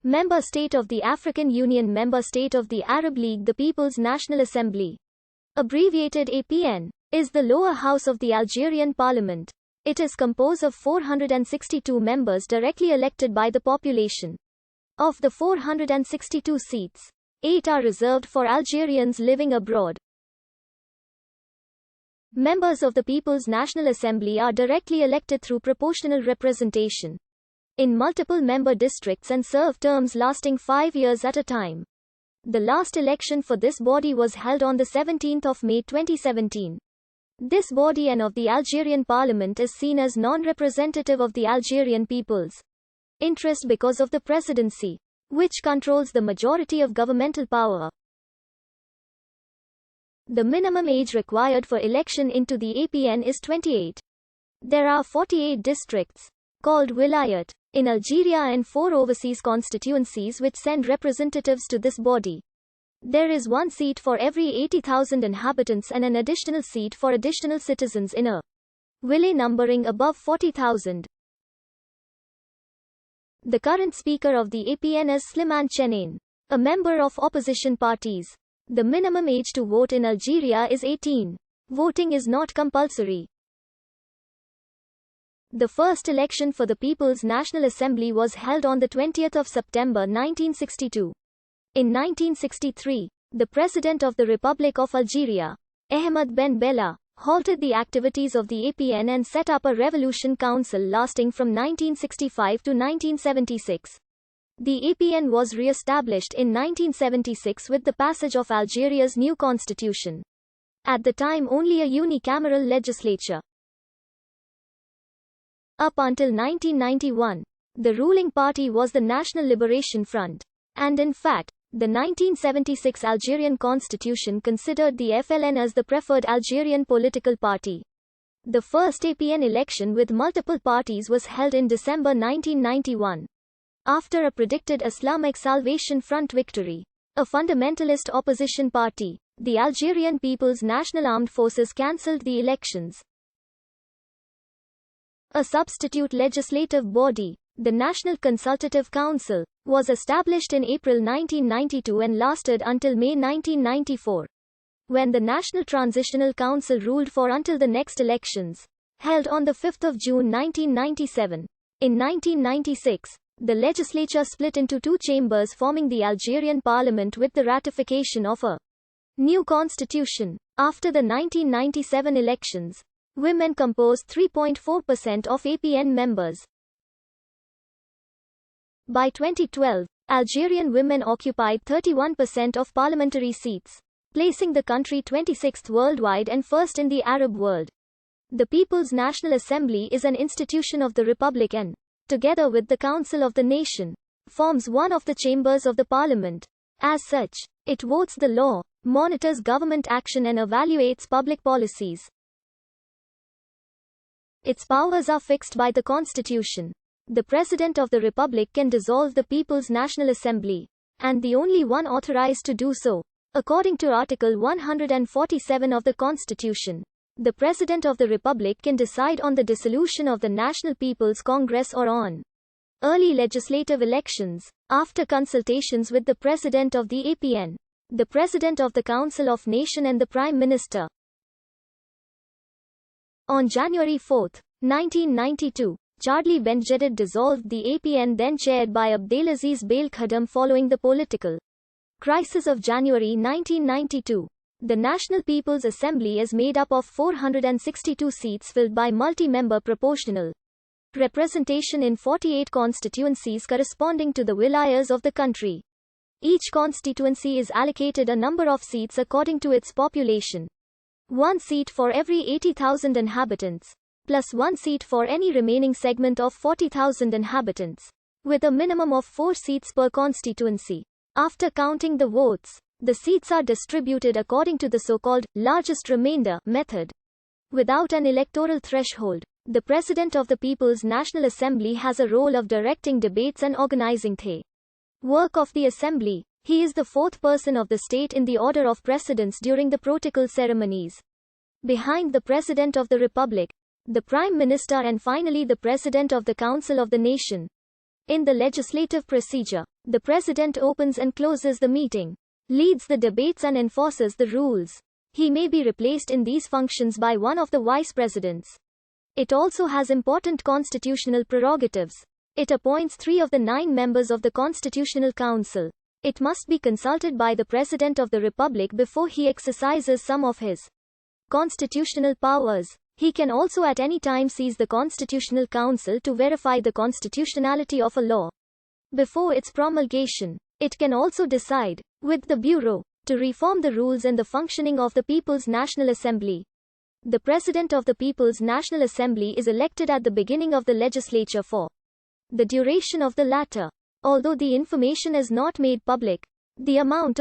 Member State of the African Union, Member State of the Arab League. The People's National Assembly, abbreviated APN, is the lower house of the Algerian parliament. It is composed of 462 members directly elected by the population. Of the 462 seats, 8 are reserved for Algerians living abroad. Members of the People's National Assembly are directly elected through proportional representation in multiple member districts and serve terms lasting 5 years at a time. The last election for this body was held on the 17th of May 2017. This body and of the Algerian parliament is seen as non-representative of the Algerian people's interest because of the presidency, which controls the majority of governmental power. The minimum age required for election into the APN is 28. There are 48 districts, called wilayat, in Algeria and 4 overseas constituencies which send representatives to this body. There is 1 seat for every 80,000 inhabitants and an additional seat for additional citizens in a wilay numbering above 40,000. The current speaker of the APN is Slimane Chenain, a member of opposition parties. The minimum age to vote in Algeria is 18. Voting is not compulsory. The first election for the People's National Assembly was held on the 20th of September 1962. In 1963, the President of the Republic of Algeria, Ahmed Ben Bella, halted the activities of the APN and set up a revolution council lasting from 1965 to 1976. The APN was re-established in 1976 with the passage of Algeria's new constitution. At the time only a unicameral legislature. Up until 1991, the ruling party was the National Liberation Front, and in fact, the 1976 Algerian constitution considered the FLN as the preferred Algerian political party. The first APN election with multiple parties was held in December 1991. After a predicted Islamic Salvation Front victory, a fundamentalist opposition party, the Algerian People's National Armed Forces cancelled the elections. A substitute legislative body, the National Consultative Council, was established in April 1992 and lasted until May 1994, when the National Transitional Council ruled for until the next elections, held on 5 June 1997. In 1996, the legislature split into 2 chambers forming the Algerian parliament with the ratification of a new constitution. After the 1997 elections, women composed 3.4% of APN members. By 2012, Algerian women occupied 31% of parliamentary seats, placing the country 26th worldwide and first in the Arab world. The People's National Assembly is an institution of the Republic and, together with the Council of the Nation, forms one of the chambers of the parliament. As such, it votes the law, monitors government action and evaluates public policies. Its powers are fixed by the Constitution. The President of the Republic can dissolve the People's National Assembly, and the only one authorized to do so, according to Article 147 of the Constitution. The President of the Republic can decide on the dissolution of the National People's Congress or on early legislative elections, after consultations with the President of the APN, the President of the Council of Nation and the Prime Minister. On January 4, 1992, Chadli Benjedid dissolved the APN then chaired by Abdelaziz Belkhadem following the political crisis of January 1992. The National People's Assembly is made up of 462 seats filled by multi-member proportional representation in 48 constituencies corresponding to the wilayas of the country. Each constituency is allocated a number of seats according to its population. 1 seat for every 80,000 inhabitants, plus 1 seat for any remaining segment of 40,000 inhabitants, with a minimum of 4 seats per constituency. After counting the votes, the seats are distributed according to the so-called largest remainder method. Without an electoral threshold, the President of the People's National Assembly has a role of directing debates and organizing the work of the Assembly. He is the 4th person of the state in the order of precedence during the protocol ceremonies. Behind the President of the Republic, the Prime Minister and finally the President of the Council of the Nation. In the legislative procedure, the president opens and closes the meeting, leads the debates and enforces the rules. He may be replaced in these functions by one of the vice presidents. It also has important constitutional prerogatives. It appoints 3 of the 9 members of the Constitutional Council. It must be consulted by the President of the Republic before he exercises some of his constitutional powers. He can also at any time seize the Constitutional Council to verify the constitutionality of a law before its promulgation. It can also decide, with the Bureau, to reform the rules and the functioning of the People's National Assembly. The President of the People's National Assembly is elected at the beginning of the legislature for the duration of the latter. Although the information is not made public, the amount